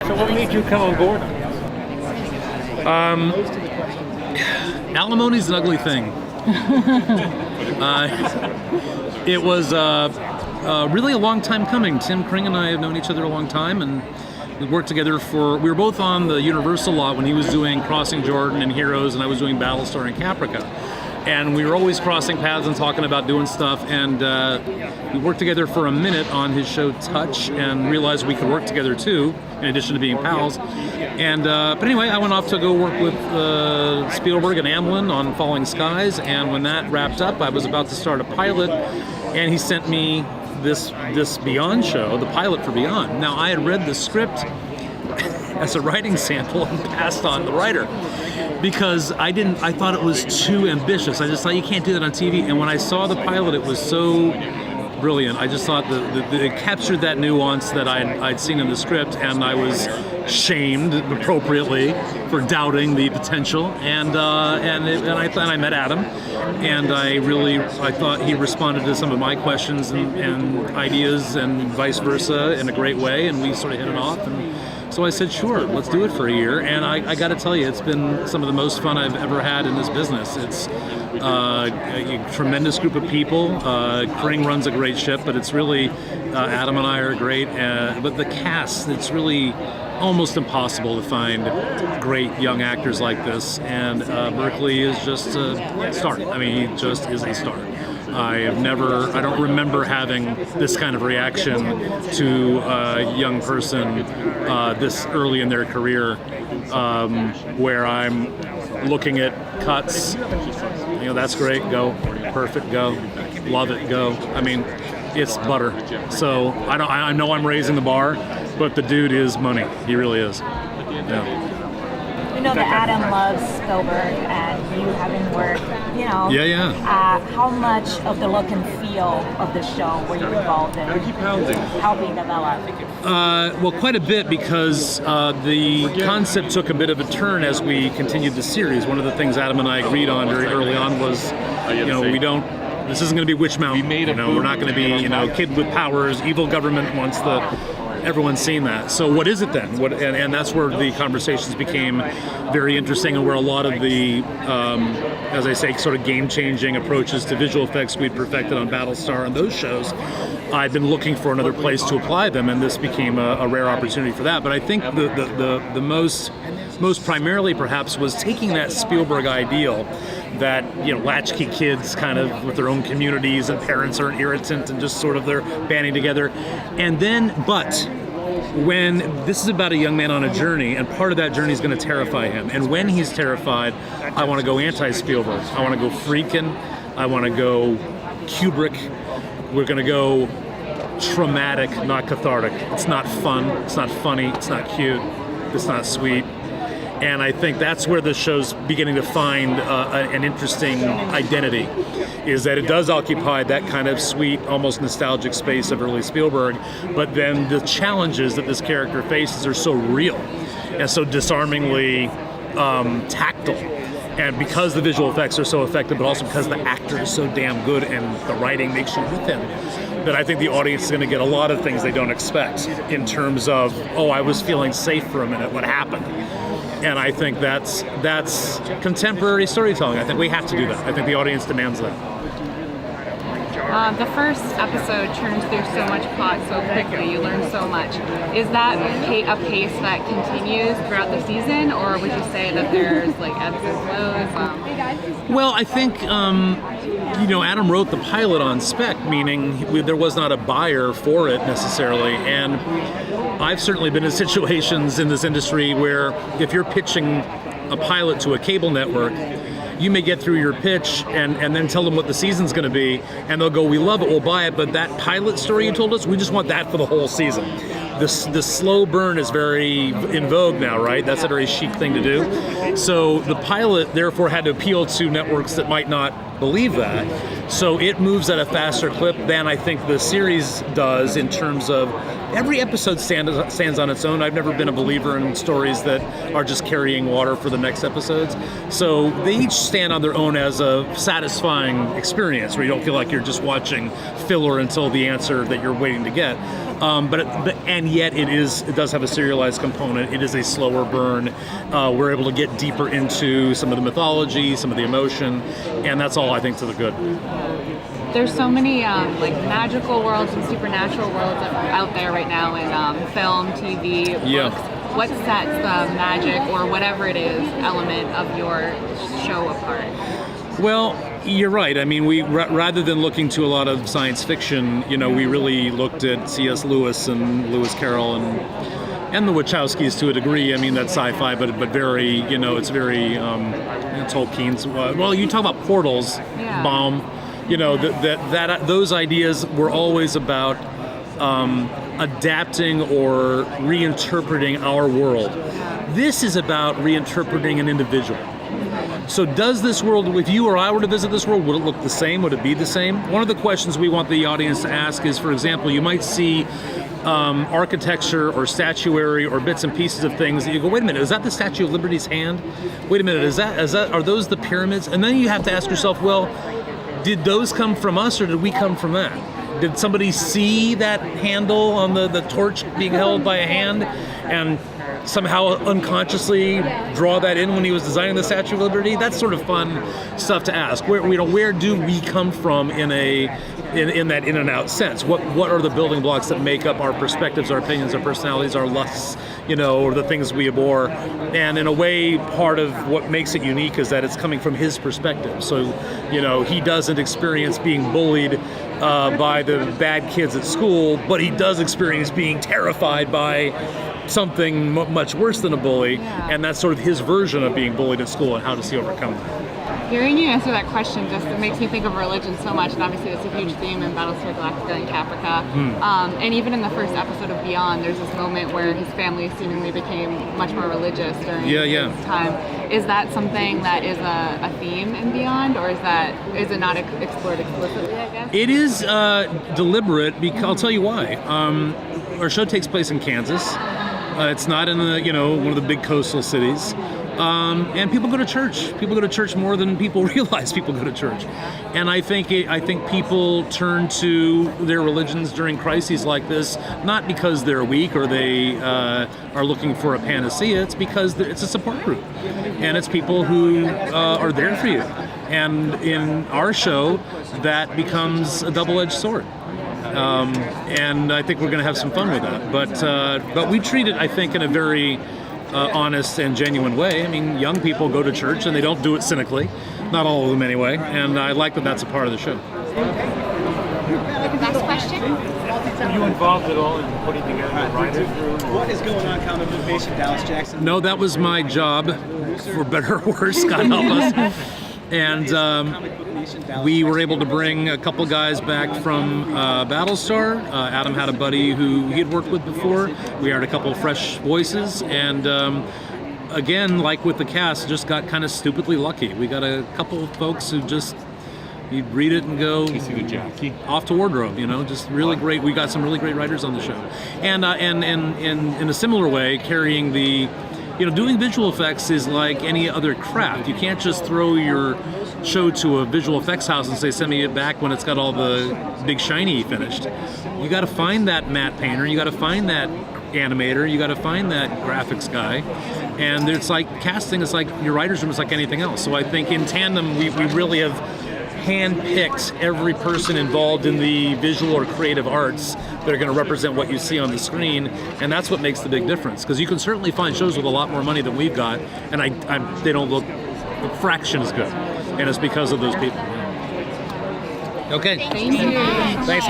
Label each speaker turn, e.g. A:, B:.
A: So what made you come on board?
B: Alimony's an ugly thing. It was really a long time coming. Tim Krig and I have known each other a long time, and we worked together we were both on the Universal lot when he was doing Crossing Jordan and Heroes, and I was doing Battlestar and Caprica. And we were always crossing paths and talking about doing stuff, and we worked together for a minute on his show Touch, and realized we could work together too, in addition to being pals. And but anyway, I went off to go work with Spielberg and Amblin on Falling Skies, and when that wrapped up, I was about to start a pilot, and he sent me this Beyond show, the pilot for Beyond. Now, I had read the script as a writing sample and passed on the writer, because I thought it was too ambitious. I just thought, you can't do that on TV. And when I saw the pilot, it was so brilliant. I just thought that it captured that nuance that I'd seen in the script, and I was shamed appropriately for doubting the potential. And I met Adam, and I thought he responded to some of my questions and ideas, and vice versa, in a great way, and we sort of hit it off. And so I said, sure, let's do it for a year. And I got to tell you, it's been some of the most fun I've ever had in this business. It's a tremendous group of people. Kring runs a great ship, but it's really, Adam and I are great. But the cast, it's really almost impossible to find great young actors like this. And Berkeley is just a star. I mean, he just is a star. I don't remember having this kind of reaction to a young person this early in their career, where I'm looking at cuts, that's great, go, perfect, go, love it, go. I mean, it's butter. So I know I'm raising the bar, but the dude is money. He really is. Yeah.
C: We know that Adam loves Spielberg, and you having worked,
B: Yeah.
C: How much of the look and feel of the show were you involved in helping develop?
B: Well, quite a bit, because the concept took a bit of a turn as we continued the series. One of the things Adam and I agreed on very early on was, this isn't going to be Witch Mountain. We're not going to be, kid with powers, evil government wants everyone's seen that. So what is it then? And that's where the conversations became very interesting, and where a lot of the, as I say, sort of game-changing approaches to visual effects we'd perfected on Battlestar and those shows, I'd been looking for another place to apply them, and this became a rare opportunity for that. But I think the most primarily perhaps was taking that Spielberg ideal that latchkey kids kind of with their own communities, and parents are an irritant, and just sort of they're banding together. And then, but when this is about a young man on a journey, and part of that journey is going to terrify him, and when he's terrified, I want to go anti-Spielberg. I want to go Friedkin. I want to go Kubrick. We're going to go traumatic, not cathartic. It's not fun. It's not funny. It's not cute. It's not sweet. And I think that's where the show's beginning to find an interesting identity, is that it does occupy that kind of sweet, almost nostalgic space of early Spielberg, but then the challenges that this character faces are so real and so disarmingly tactile. And because the visual effects are so effective, but also because the actor is so damn good and the writing makes you with him, that I think the audience is going to get a lot of things they don't expect in terms of, I was feeling safe for a minute, what happened? And I think that's contemporary storytelling. I think we have to do that. I think the audience demands that.
D: The first episode turns through so much plot so quickly. You learn so much. Is that a pace that continues throughout the season, or would you say that there's ebbs and flows?
B: Well, I think Adam wrote the pilot on spec, meaning there was not a buyer for it necessarily. And I've certainly been in situations in this industry where if you're pitching a pilot to a cable network, you may get through your pitch and then tell them what the season's going to be, and they'll go, we love it, we'll buy it, but that pilot story you told us, we just want that for the whole season. The slow burn is very in vogue now, right? That's a very chic thing to do. So the pilot, therefore, had to appeal to networks that might not believe that. So it moves at a faster clip than I think the series does in terms of every episode stands on its own. I've never been a believer in stories that are just carrying water for the next episodes. So they each stand on their own as a satisfying experience where you don't feel like you're just watching filler until the answer that you're waiting to get. And yet it does have a serialized component. It is a slower burn. We're able to get deeper into some of the mythology, some of the emotion, and that's all I think to the good.
D: There's so many like magical worlds and supernatural worlds out there right now in film, TV, books. What sets the magic or whatever it is element of your show apart? Well,
B: you're right. I mean, we rather than looking to a lot of science fiction, we really looked at C.S. Lewis and Lewis Carroll and the Wachowskis to a degree. I mean, that's sci-fi, but very, it's very Tolkien's. Well, you talk about portals, Baum. Those ideas were always about adapting or reinterpreting our world. This is about reinterpreting an individual. So does this world, if you or I were to visit this world, would it look the same? Would it be the same? One of the questions we want the audience to ask is, for example, you might see architecture or statuary or bits and pieces of things that you go, wait a minute, is that the Statue of Liberty's hand? Wait a minute, are those the pyramids? And then you have to ask yourself, well, did those come from us or did we come from that? Did somebody see that handle on the torch being held by a hand and somehow unconsciously draw that in when he was designing the Statue of Liberty? That's sort of fun stuff to ask. Where do we come from in that in and out sense? What are the building blocks that make up our perspectives, our opinions, our personalities, our lusts, or the things we abhor? And in a way, part of what makes it unique is that it's coming from his perspective. So, he doesn't experience being bullied by the bad kids at school, but he does experience being terrified by something much worse than a bully, and that's sort of his version of being bullied at school and how does he overcome that.
D: Hearing you answer that question it makes me think of religion so much, and obviously it's a huge theme in Battlestar, Galactica, and Caprica. And even in the first episode of Beyond, there's this moment where his family seemingly became much more religious during his time. Is that something that is a theme in Beyond, or is it not explored explicitly, I guess?
B: It is deliberate, because I'll tell you why. Our show takes place in Kansas. It's not in one of the big coastal cities. And people go to church. People go to church more than people realize people go to church. And I think people turn to their religions during crises like this, not because they're weak or they are looking for a panacea. It's because it's a support group. And it's people who are there for you. And in our show, that becomes a double-edged sword. And I think we're going to have some fun with that. But we treat it, I think, in a very honest and genuine way. I mean, young people go to church and they don't do it cynically. Not all of them anyway. And I like that that's a part of the show.
D: Last question.
A: Are you involved at all in putting together a writer's room? What is going on, Comic Book Nation, Dallas Jackson?
B: No, that was my job, for better or worse, God help us. And we were able to bring a couple guys back from Battlestar. Adam had a buddy who he had worked with before. We hired a couple of fresh voices, and again, like with the cast, just got kind of stupidly lucky. We got a couple of folks who just, you'd read it and go off to wardrobe, just really great. We got some really great writers on the show. And in a similar way, carrying the, doing visual effects is like any other craft. You can't just throw your show to a visual effects house and say, send me it back when it's got all the big shiny finished. You got to find that matte painter, you got to find that animator, you got to find that graphics guy, and it's like casting is like your writer's room is like anything else. So I think in tandem we really have handpicked every person involved in the visual or creative arts that are going to represent what you see on the screen, and that's what makes the big difference. Because you can certainly find shows with a lot more money than we've got, and they don't look a fraction as good, and it's because of those people. Okay.
D: Thank you.
B: Thanks, guys.